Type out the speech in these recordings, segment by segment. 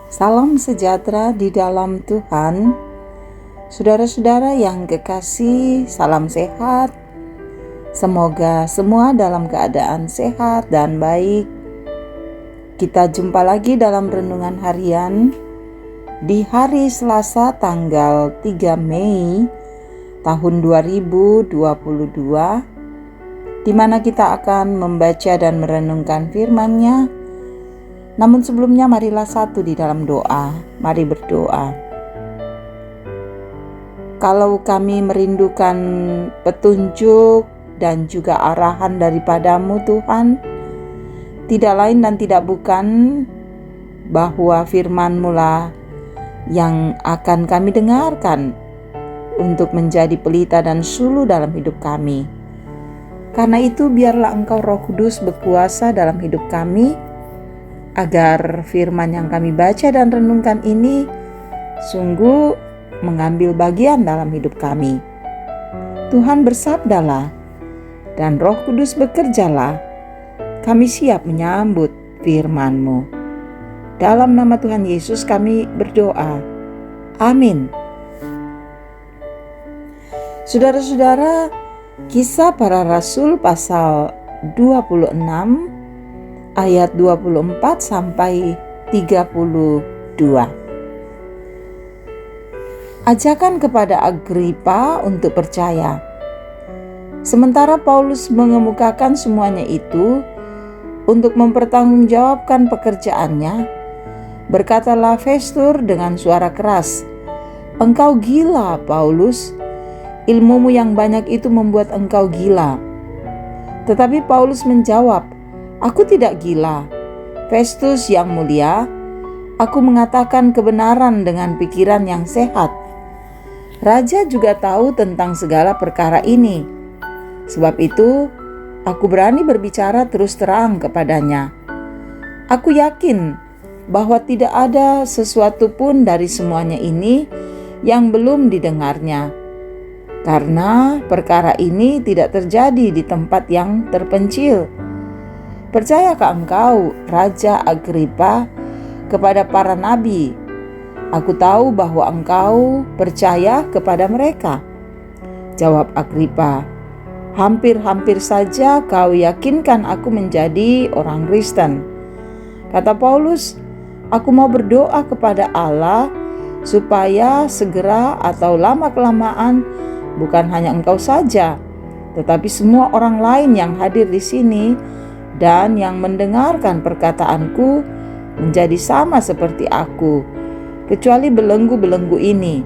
Salam sejahtera di dalam Tuhan. Saudara-saudara yang kekasih, salam sehat. Semoga semua dalam keadaan sehat dan baik. Kita jumpa lagi dalam renungan harian di hari Selasa tanggal 3 Mei tahun 2022, di mana kita akan membaca dan merenungkan firman-Nya. Namun sebelumnya marilah satu di dalam doa. Mari berdoa. Kalau kami merindukan petunjuk dan juga arahan daripadamu Tuhan, tidak lain dan tidak bukan bahwa firman-Mu lah yang akan kami dengarkan untuk menjadi pelita dan suluh dalam hidup kami. Karena itu biarlah Engkau Roh Kudus berkuasa dalam hidup kami, agar firman yang kami baca dan renungkan ini sungguh mengambil bagian dalam hidup kami. Tuhan bersabdalah dan Roh Kudus bekerjalah, kami siap menyambut firman-Mu. Dalam nama Tuhan Yesus kami berdoa. Amin. Saudara-saudara, Kisah Para Rasul pasal 26 ayat 24 sampai 32. Ajakan kepada Agripa untuk percaya. Sementara Paulus mengemukakan semuanya itu untuk mempertanggungjawabkan pekerjaannya, berkatalah Festus dengan suara keras, "Engkau gila, Paulus. Ilmumu yang banyak itu membuat engkau gila." Tetapi Paulus menjawab, "Aku tidak gila. Festus yang mulia, aku mengatakan kebenaran dengan pikiran yang sehat. Raja juga tahu tentang segala perkara ini. Sebab itu, aku berani berbicara terus terang kepadanya. Aku yakin bahwa tidak ada sesuatu pun dari semuanya ini yang belum didengarnya. Karena perkara ini tidak terjadi di tempat yang terpencil. Percayakah engkau, Raja Agripa, kepada para nabi? Aku tahu bahwa engkau percaya kepada mereka." Jawab Agripa, "Hampir-hampir saja kau yakinkan aku menjadi orang Kristen." Kata Paulus, "Aku mau berdoa kepada Allah supaya segera atau lama-kelamaan bukan hanya engkau saja, tetapi semua orang lain yang hadir di sini dan yang mendengarkan perkataanku menjadi sama seperti aku, kecuali belenggu-belenggu ini."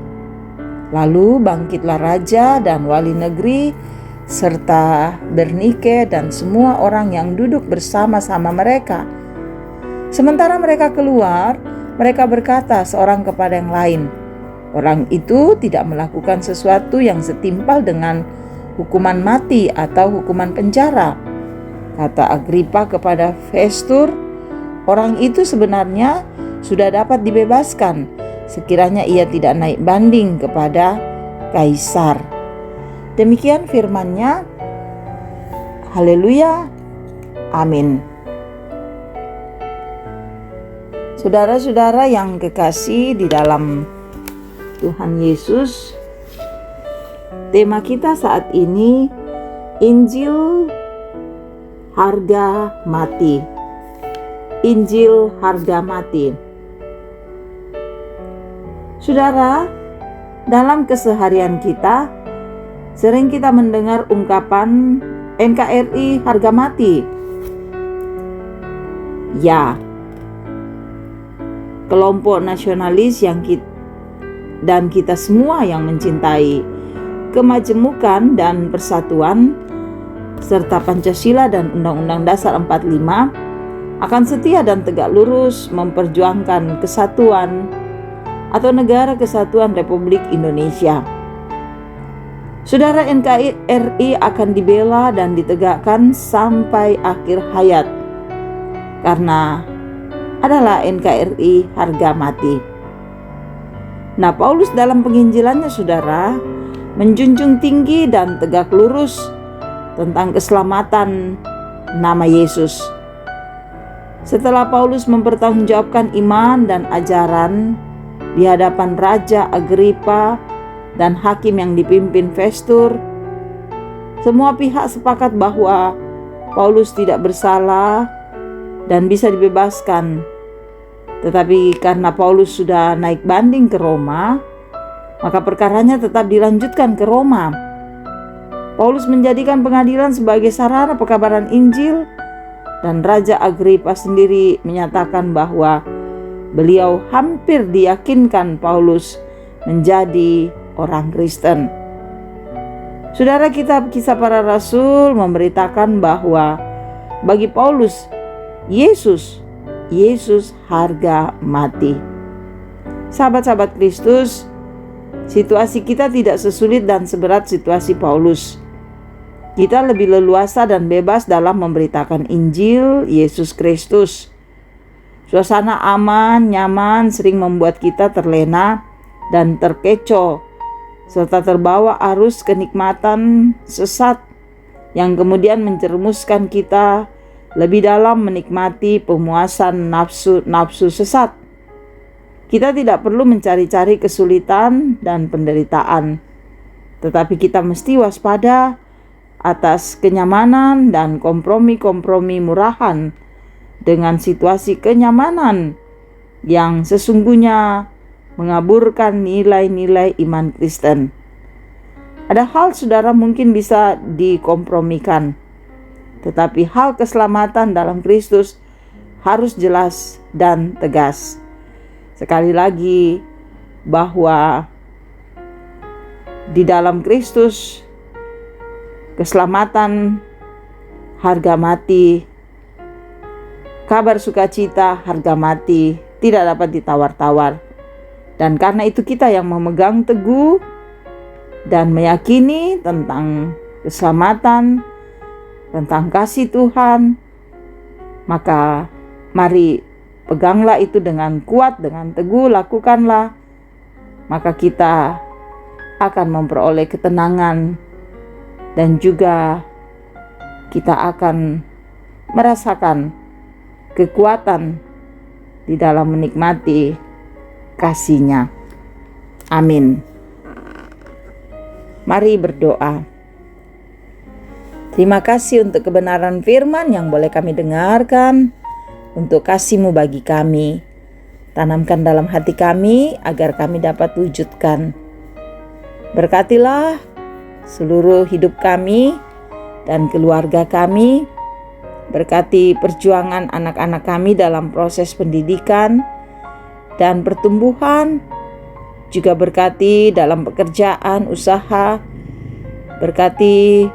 Lalu bangkitlah raja dan wali negeri serta Bernike dan semua orang yang duduk bersama-sama mereka. Sementara mereka keluar, mereka berkata seorang kepada yang lain, "Orang itu tidak melakukan sesuatu yang setimpal dengan hukuman mati atau hukuman penjara." Kata Agripa kepada Festus, "Orang itu sebenarnya sudah dapat dibebaskan sekiranya ia tidak naik banding kepada Kaisar." Demikian firman-Nya. Haleluya. Amin. Saudara-saudara yang kekasih di dalam Tuhan Yesus, tema kita saat ini Injil harga mati. Injil harga mati. Saudara, dalam keseharian kita sering kita mendengar ungkapan NKRI harga mati. Ya, kelompok nasionalis dan kita semua yang mencintai kemajemukan dan persatuan serta Pancasila dan Undang-Undang Dasar 45 akan setia dan tegak lurus memperjuangkan kesatuan atau Negara Kesatuan Republik Indonesia. Saudara, NKRI akan dibela dan ditegakkan sampai akhir hayat karena adalah NKRI harga mati. Nah, Paulus dalam penginjilannya, saudara, menjunjung tinggi dan tegak lurus tentang keselamatan nama Yesus. Setelah Paulus mempertanggungjawabkan iman dan ajaran di hadapan Raja Agripa dan hakim yang dipimpin Festur, semua pihak sepakat bahwa Paulus tidak bersalah dan bisa dibebaskan. Tetapi karena Paulus sudah naik banding ke Roma, maka perkaranya tetap dilanjutkan ke Roma. Paulus menjadikan pengadilan sebagai sarana pekabaran Injil, dan Raja Agripa sendiri menyatakan bahwa beliau hampir diyakinkan Paulus menjadi orang Kristen. Saudara, kitab Kisah Para Rasul memberitakan bahwa bagi Paulus, Yesus harga mati. Sahabat-sahabat Kristus, situasi kita tidak sesulit dan seberat situasi Paulus. Kita lebih leluasa dan bebas dalam memberitakan Injil Yesus Kristus. Suasana aman, nyaman sering membuat kita terlena dan terkecoh, serta terbawa arus kenikmatan sesat yang kemudian menjerumuskan kita lebih dalam menikmati pemuasan nafsu sesat. Kita tidak perlu mencari-cari kesulitan dan penderitaan, tetapi kita mesti waspada atas kenyamanan dan kompromi-kompromi murahan dengan situasi kenyamanan yang sesungguhnya mengaburkan nilai-nilai iman Kristen. Ada hal saudara mungkin bisa dikompromikan, tetapi hal keselamatan dalam Kristus harus jelas dan tegas. Sekali lagi, bahwa di dalam Kristus keselamatan harga mati, kabar sukacita harga mati, tidak dapat ditawar-tawar. Dan karena itu kita yang memegang teguh dan meyakini tentang keselamatan, tentang kasih Tuhan, maka mari peganglah itu dengan kuat, dengan teguh, lakukanlah. Maka kita akan memperoleh ketenangan, dan juga kita akan merasakan kekuatan di dalam menikmati kasih-Nya. Amin. Mari berdoa. Terima kasih untuk kebenaran firman yang boleh kami dengarkan, untuk kasih-Mu bagi kami. Tanamkan dalam hati kami agar kami dapat wujudkan. Berkatilah seluruh hidup kami dan keluarga kami. Berkati perjuangan anak-anak kami dalam proses pendidikan dan pertumbuhan. Juga berkati dalam pekerjaan, usaha. Berkati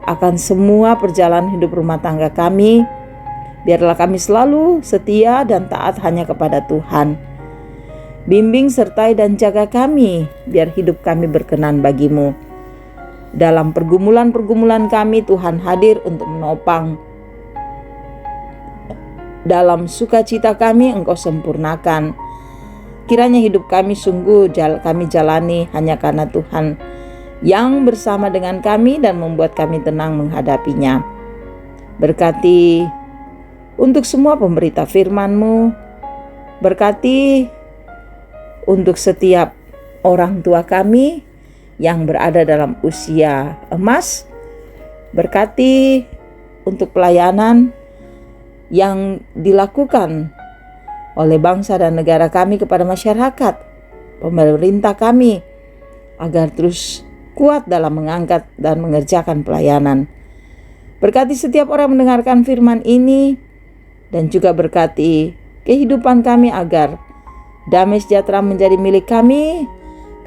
akan semua perjalanan hidup rumah tangga kami. Biarlah kami selalu setia dan taat hanya kepada Tuhan. Bimbing, sertai, dan jaga kami, biar hidup kami berkenan bagi-Mu. Dalam pergumulan-pergumulan kami, Tuhan hadir untuk menopang. Dalam sukacita kami, Engkau sempurnakan. Kiranya hidup kami sungguh kami jalani hanya karena Tuhan yang bersama dengan kami dan membuat kami tenang menghadapinya. Berkati untuk semua pemberita firman-Mu. Berkati untuk setiap orang tua kami yang berada dalam usia emas. Berkati untuk pelayanan yang dilakukan oleh bangsa dan negara kami kepada masyarakat, pemerintah kami, agar terus kuat dalam mengangkat dan mengerjakan pelayanan. Berkati setiap orang mendengarkan firman ini, dan juga berkati kehidupan kami agar damai sejahtera menjadi milik kami.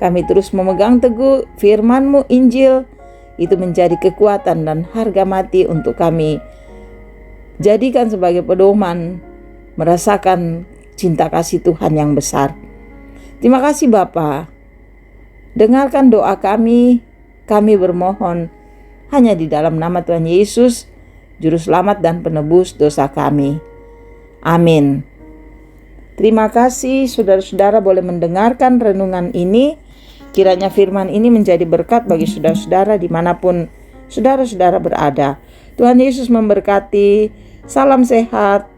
Kami terus memegang teguh firman-Mu, Injil, itu menjadi kekuatan dan harga mati untuk kami. Jadikan sebagai pedoman merasakan cinta kasih Tuhan yang besar. Terima kasih Bapa. Dengarkan doa kami bermohon hanya di dalam nama Tuhan Yesus, Juru Selamat dan Penebus dosa kami. Amin. Terima kasih saudara-saudara boleh mendengarkan renungan ini. Kiranya firman ini menjadi berkat bagi saudara-saudara dimanapun saudara-saudara berada. Tuhan Yesus memberkati. Salam sehat,